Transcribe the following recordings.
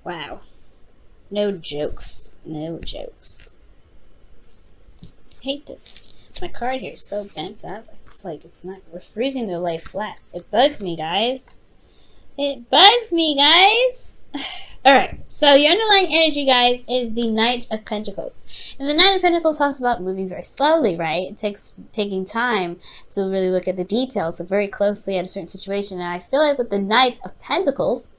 Wow. No jokes. No jokes. I hate this. My card here is so bent up. It's like we're freezing their life flat. It bugs me, guys. It bugs me, guys. Alright, so your underlying energy, guys, is the Knight of Pentacles. And the Knight of Pentacles talks about moving very slowly, right? It takes taking time to really look at the details, so very closely at a certain situation. And I feel like with the Knight of Pentacles,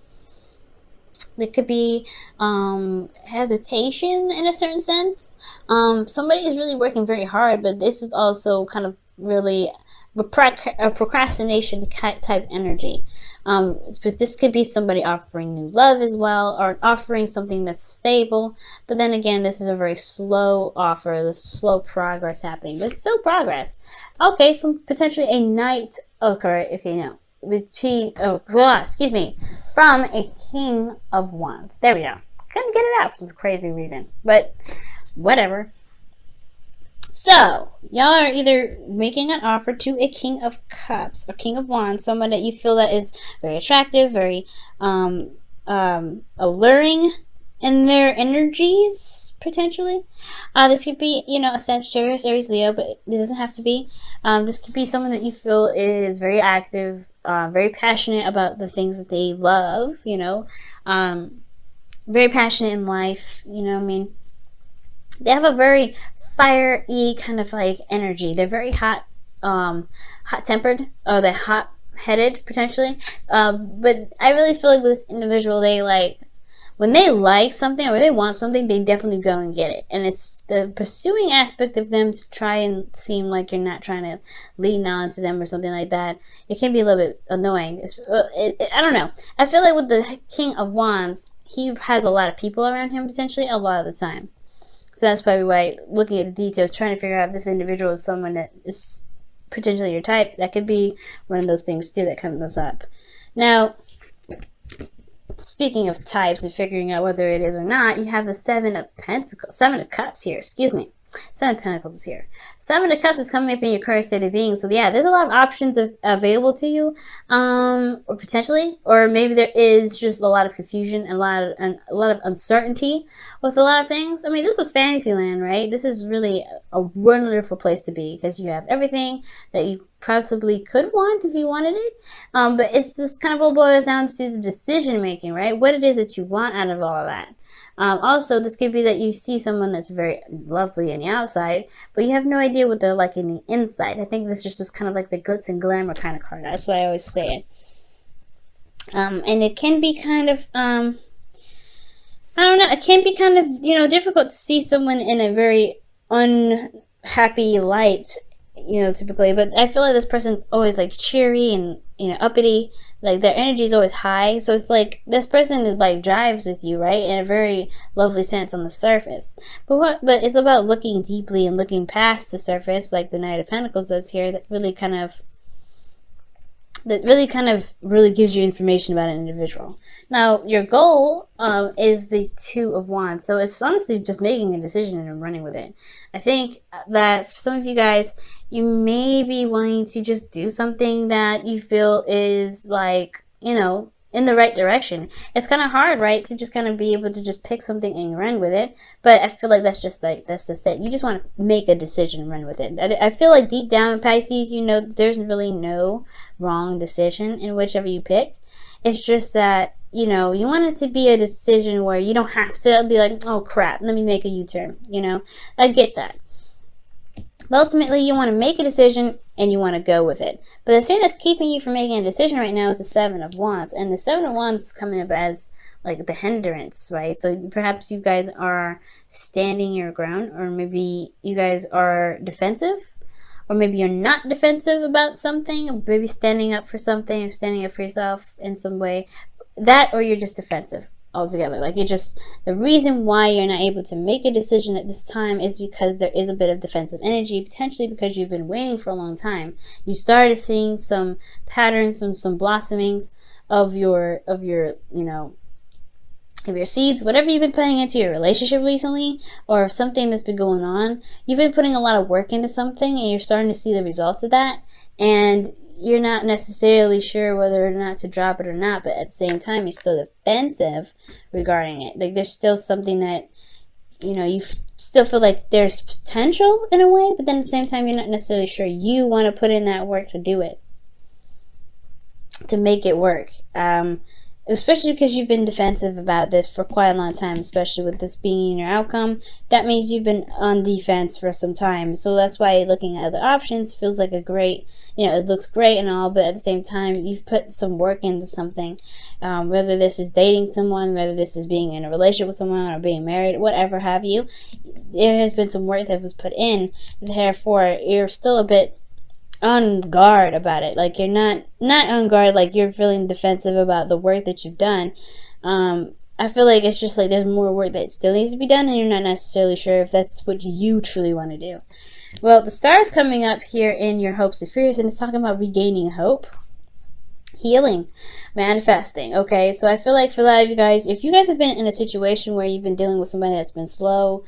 there could be hesitation in a certain sense. Somebody is really working very hard, but this is also kind of really a procrastination type energy. But this could be somebody offering new love as well, or offering something that's stable. But then again, this is a very slow offer, this slow progress happening, but still progress. Okay, from potentially a knight. Okay, no. Excuse me, from a King of Wands. There we go. Couldn't get it out for some crazy reason, but whatever. So, y'all are either making an offer to a King of Cups or King of Wands, someone that you feel that is very attractive, very alluring in their energies, potentially. This could be, a Sagittarius, Aries, Leo, but it doesn't have to be. This could be someone that you feel is very active, very passionate about the things that they love, very passionate in life, They have a very fiery kind of like energy. They're very hot-tempered, or they're hot-headed, potentially. But I really feel like with this individual, when they like something or they want something, they definitely go and get it. And it's the pursuing aspect of them to try and seem like you're not trying to lean on to them or something like that. It can be a little bit annoying. I don't know. I feel like with the King of Wands, he has a lot of people around him, potentially, a lot of the time. So that's probably why, looking at the details, trying to figure out if this individual is someone that is potentially your type, that could be one of those things too that comes up. Now, speaking of types and figuring out whether it is or not, you have the Seven of Cups here, excuse me. Seven of Pentacles is here. Seven of Cups is coming up in your current state of being. So yeah, there's a lot of options available to you, or potentially, or maybe there is just a lot of confusion and a lot of uncertainty with a lot of things. I mean, this is Fantasyland, right? This is really a wonderful place to be because you have everything that you possibly could want if you wanted it. But it's just kind of all boils down to the decision making, right? What it is that you want out of all of that. Also, this could be that you see someone that's very lovely on the outside, but you have no idea what they're like in the inside. I think this is just kind of like the glitz and glamour kind of card. That's why I always say it. And it can be kind of, I don't know, it can be kind of, difficult to see someone in a very unhappy light, typically. But I feel like this person's always like cheery and, uppity. Like their energy is always high. So it's like this person like drives with you, right? In a very lovely sense on the surface. But it's about looking deeply and looking past the surface, like the Knight of Pentacles does here, that really kind of gives you information about an individual. Now, your goal is the Two of Wands. So it's honestly just making a decision and running with it. I think that for some of you guys, you may be wanting to just do something that you feel is like, in the right direction. It's kind of hard, right, to just kind of be able to just pick something and run with it. But I feel like that's just it. You just want to make a decision and run with it. I feel like deep down in Pisces, there's really no wrong decision in whichever you pick. It's just that, you want it to be a decision where you don't have to be like, oh crap, let me make a U-turn. I get that. But ultimately, you want to make a decision and you want to go with it. But the thing that's keeping you from making a decision right now is the Seven of Wands. And the Seven of Wands is coming up as like the hindrance, right? So perhaps you guys are standing your ground, or maybe you guys are defensive, or maybe you're not defensive about something, or maybe standing up for something, or standing up for yourself in some way. That, or you're just defensive altogether. Like the reason why you're not able to make a decision at this time is because there is a bit of defensive energy, potentially because you've been waiting for a long time. You started seeing some patterns, some blossomings of your seeds, whatever you've been putting into your relationship recently, or something that's been going on. You've been putting a lot of work into something and you're starting to see the results of that. And you're not necessarily sure whether or not to drop it or not, but at the same time, you're still defensive regarding it. Like, there's still something that, you still feel like there's potential in a way, but then at the same time, you're not necessarily sure you want to put in that work to do it, to make it work. Especially because you've been defensive about this for quite a long time, especially with this being your outcome. That means you've been on defense for some time. So that's why looking at other options feels like a great, it looks great and all, but at the same time, you've put some work into something. Whether this is dating someone, whether this is being in a relationship with someone or being married, whatever have you, there has been some work that was put in. Therefore, you're still a bit on guard about it. Like, you're not on guard, like you're feeling defensive about the work that you've done. I feel like it's just like there's more work that still needs to be done, and you're not necessarily sure if that's what you truly want to do. Well, the star is coming up here in your hopes and fears, and it's talking about regaining hope, healing, manifesting. Okay, so I feel like for a lot of you guys, if you guys have been in a situation where you've been dealing with somebody that's been slow,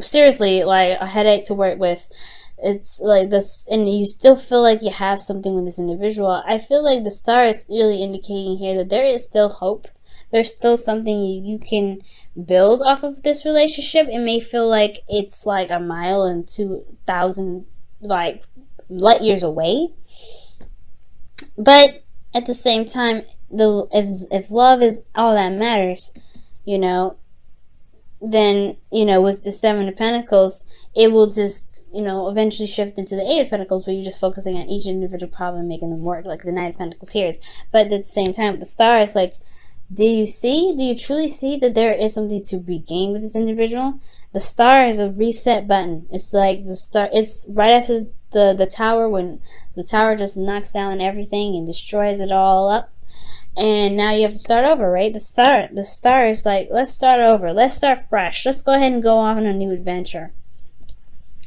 seriously, like a headache to work with, it's like this, and you still feel like you have something with this individual, I feel like the star is really indicating here that there is still hope. There's still something you can build off of this relationship. It may feel like it's like a mile and 2,000 like light years away, but at the same time, if love is all that matters, then, with the Seven of Pentacles, it will just, eventually shift into the Eight of Pentacles, where you're just focusing on each individual problem and making them work, like the Knight of Pentacles here. But at the same time, with the star, it's like, do you truly see that there is something to regain with this individual? The star is a reset button. It's like the star, it's right after the tower, when the tower just knocks down everything and destroys it all up. And now you have to start over, right? The star is like, let's start over. Let's start fresh. Let's go ahead and go off on a new adventure.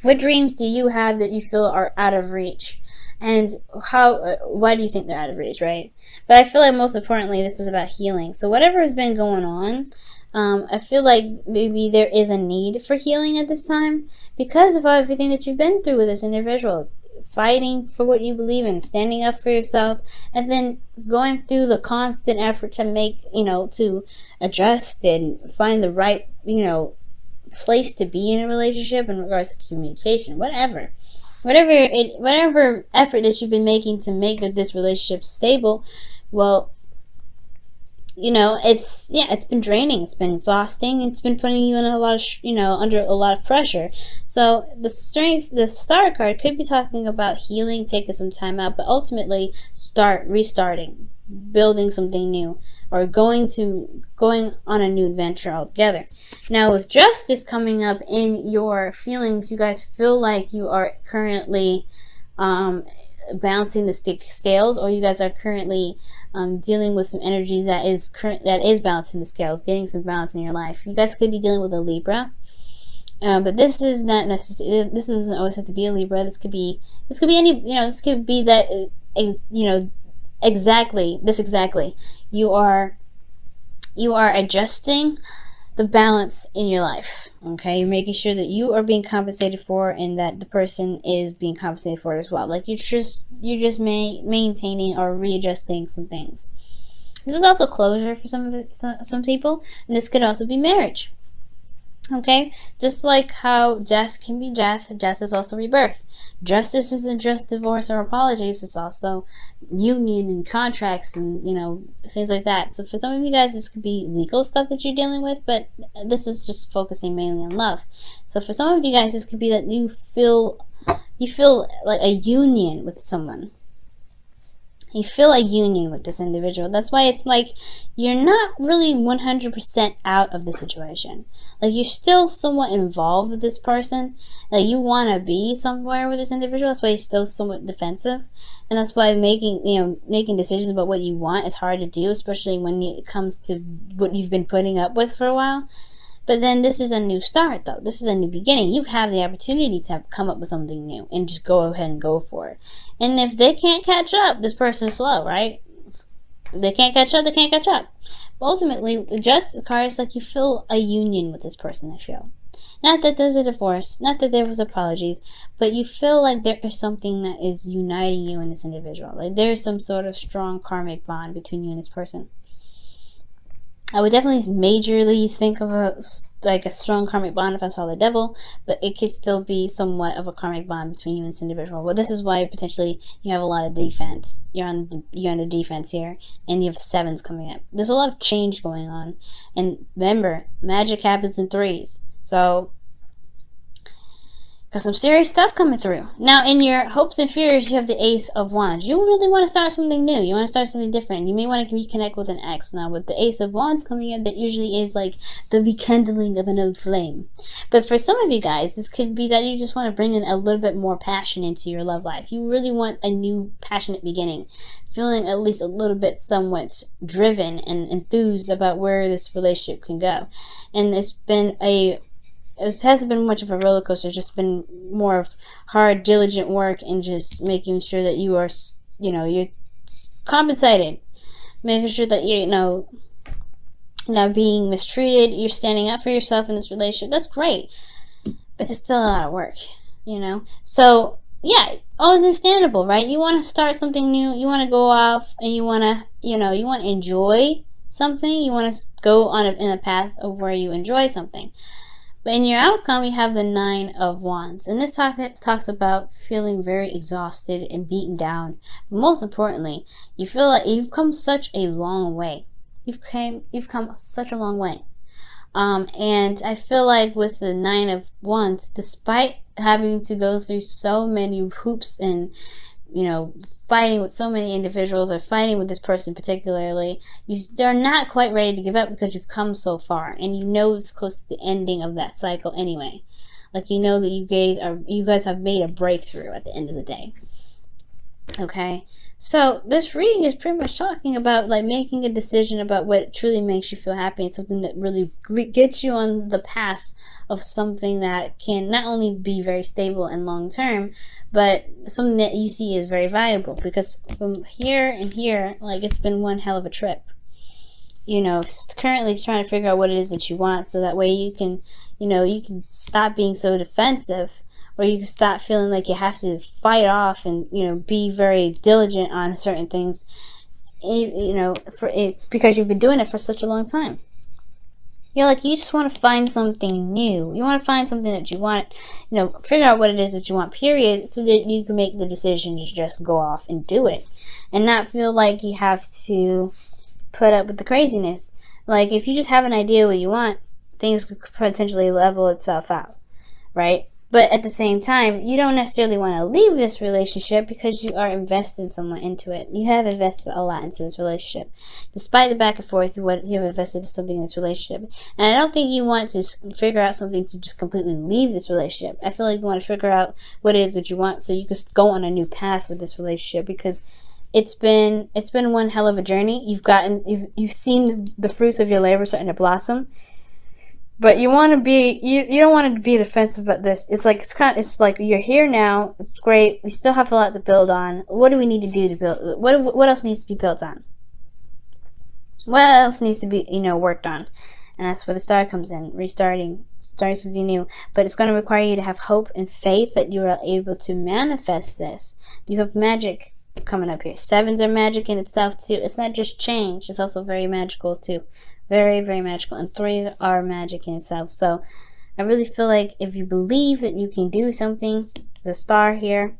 What dreams do you have that you feel are out of reach? And why do you think they're out of reach, right? But I feel like most importantly, this is about healing. So whatever has been going on, I feel like maybe there is a need for healing at this time because of everything that you've been through with this individual. Fighting for what you believe in, standing up for yourself, and then going through the constant effort to make, to adjust and find the right, place to be in a relationship in regards to communication, whatever effort that you've been making to make this relationship stable. Well, it's been draining, it's been exhausting, it's been putting you in a lot of, under a lot of pressure. So the star card could be talking about healing, taking some time out, but ultimately restarting, building something new, or going on a new adventure altogether. Now, with justice coming up in your feelings, you guys feel like you are currently balancing the scales, or you guys are currently dealing with some energy that is balancing the scales, getting some balance in your life. You guys could be dealing with a Libra, but this is not necessarily. This doesn't always have to be a Libra. This could be any. This could be that. Exactly. You are adjusting the balance in your life. Okay, you're making sure that you are being compensated for, and that the person is being compensated for as well. Like, you're just maintaining or readjusting some things. This is also closure for some people, and this could also be marriage. Okay, just like how death can be death is also rebirth. Justice isn't just divorce or apologies, it's also union and contracts and things like that. So for some of you guys, this could be legal stuff that you're dealing with, but this is just focusing mainly on love. So for some of you guys, this could be that you feel like a union with someone. You feel a union with this individual. That's why it's like you're not really 100% out of the situation. Like, you're still somewhat involved with this person. Like, you want to be somewhere with this individual. That's why you're still somewhat defensive. And that's why making decisions about what you want is hard to do, especially when it comes to what you've been putting up with for a while. But then this is a new start, though. This is a new beginning. You have the opportunity to come up with something new and just go ahead and go for it. And if they can't catch up, this person's slow, right? If they can't catch up, they can't catch up. But ultimately, the Justice card is like you feel a union with this person, I feel. Not that there's a divorce, not that there was apologies, but you feel like there is something that is uniting you and this individual. Like there's some sort of strong karmic bond between you and this person. I would definitely majorly think of a strong karmic bond if I saw the devil, but it could still be somewhat of a karmic bond between you and this individual. Well, this is why potentially you have a lot of defense. You're on the defense here, and you have sevens coming up. There's a lot of change going on, and remember, magic happens in threes. So got some serious stuff coming through. Now, in your hopes and fears, you have the Ace of Wands. You really want to start something new. You want to start something different. You may want to reconnect with an ex. Now, with the Ace of Wands coming in, that usually is like the rekindling of an old flame. But for some of you guys, this could be that you just want to bring in a little bit more passion into your love life. You really want a new passionate beginning. Feeling at least a little bit somewhat driven and enthused about where this relationship can go. And it hasn't been much of a roller coaster. It's just been more of hard, diligent work and just making sure that you are, you're compensated. Making sure that you're, not being mistreated. You're standing up for yourself in this relationship. That's great. But it's still a lot of work, So, yeah, all understandable, right? You want to start something new. You want to go off and you want to, you want to enjoy something. You want to go in a path of where you enjoy something. But in your outcome, you have the Nine of Wands. And this talks about feeling very exhausted and beaten down. But most importantly, you feel like you've come such a long way. You've come such a long way. And I feel like with the Nine of Wands, despite having to go through so many hoops and, fighting with so many individuals or fighting with this person particularly, they're not quite ready to give up because you've come so far and it's close to the ending of that cycle anyway. Like that you guys have made a breakthrough at the end of the day. Okay, so this reading is pretty much talking about like making a decision about what truly makes you feel happy and something that really gets you on the path of something that can not only be very stable and long term, but something that you see is very valuable. Because from here and here, like it's been one hell of a trip. Currently trying to figure out what it is that you want, so that way you can, you can stop being so defensive. Or you can stop feeling like you have to fight off and, be very diligent on certain things. It's because you've been doing it for such a long time. You just want to find something new. You want to find something that you want, figure out what it is that you want, period, so that you can make the decision to just go off and do it. And not feel like you have to put up with the craziness. Like, if you just have an idea what you want, things could potentially level itself out, right? But at the same time, you don't necessarily want to leave this relationship because you are investing somewhat into it. You have invested a lot into this relationship. Despite the back and forth, you have invested something in this relationship. And I don't think you want to figure out something to just completely leave this relationship. I feel like you want to figure out what it is that you want so you can go on a new path with this relationship, because it's been one hell of a journey. You've seen the fruits of your labor starting to blossom. But you want to be, you don't want to be defensive about this. It's like you're here now. It's great. We still have a lot to build on. What do we need to do to build? What else needs to be built on? What else needs to be, worked on? And that's where the star comes in, starting something new. But it's going to require you to have hope and faith that you are able to manifest this. You have magic coming up here. Sevens are magic in itself too. It's not just change. It's also very magical too. Very, very magical. And threes are magic in itself. So I really feel like if you believe that you can do something, the star here,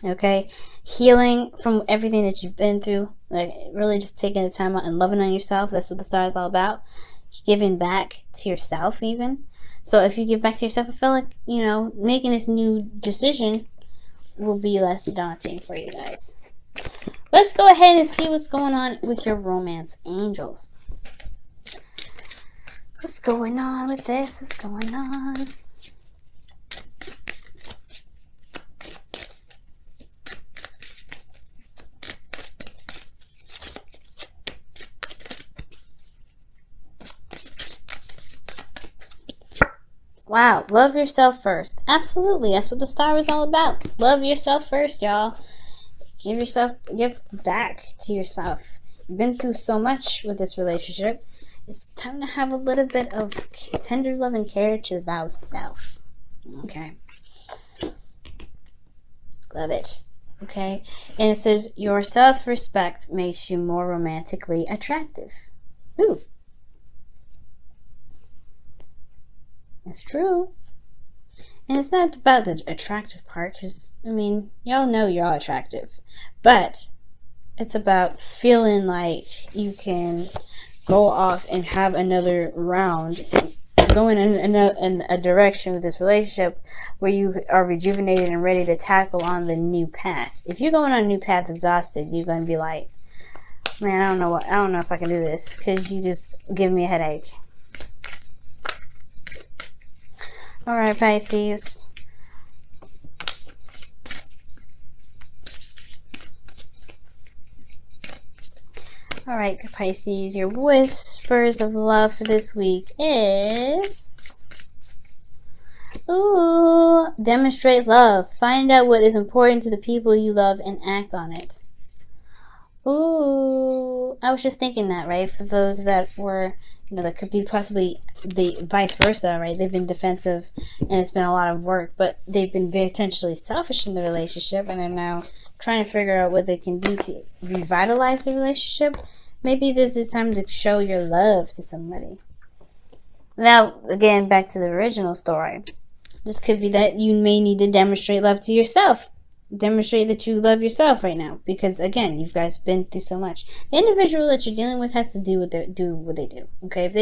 okay, healing from everything that you've been through, like really just taking the time out and loving on yourself. That's what the star is all about. Giving back to yourself even. So if you give back to yourself, I feel like, making this new decision will be less daunting for you guys. Let's go ahead and see what's going on with your romance angels. What's going on with this? What's going on? Wow, love yourself first. Absolutely, that's what the star is all about. Love yourself first, y'all. Give back to yourself. You've been through so much with this relationship. It's time to have a little bit of tender love and care to thou self. Okay. Love it. Okay. And it says, your self-respect makes you more romantically attractive. Ooh. It's true. And it's not about the attractive part, because, I mean, y'all know you're all attractive. But it's about feeling like you can go off and have another round, going in a direction with this relationship where you are rejuvenated and ready to tackle on the new path. If you're going on a new path exhausted, you're going to be like, man, I don't know if I can do this, because you just give me a headache. All right, Pisces. All right, Pisces, your whispers of love for this week is... Ooh, demonstrate love. Find out what is important to the people you love and act on it. Ooh, I was just thinking that, right? For those that were, that could be possibly the vice versa, right? They've been defensive and it's been a lot of work, but they've been potentially selfish in the relationship and are now trying to figure out what they can do to revitalize the relationship. Maybe this is time to show your love to somebody. Now, again, back to the original story. This could be that you may need to demonstrate love to yourself. Demonstrate that you love yourself right now, because again, you guys have been through so much. The individual that you're dealing with has to do what they do. Okay, if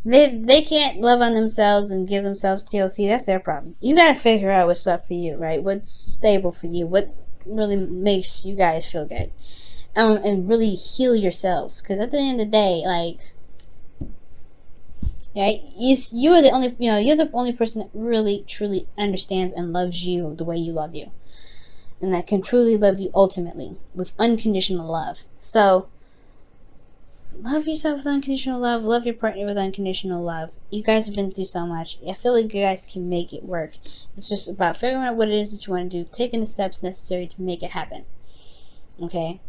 they can't love on themselves and give themselves TLC, that's their problem. You got to figure out what's up for you, right? What's stable for you? What really makes you guys feel good, and really heal yourselves. Because at the end of the day, like, right, you are the only, you're the only person that really truly understands and loves you the way you love you. And that can truly love you ultimately with unconditional love. So, love yourself with unconditional love. Love your partner with unconditional love. You guys have been through so much. I feel like you guys can make it work. It's just about figuring out what it is that you want to do, taking the steps necessary to make it happen. Okay?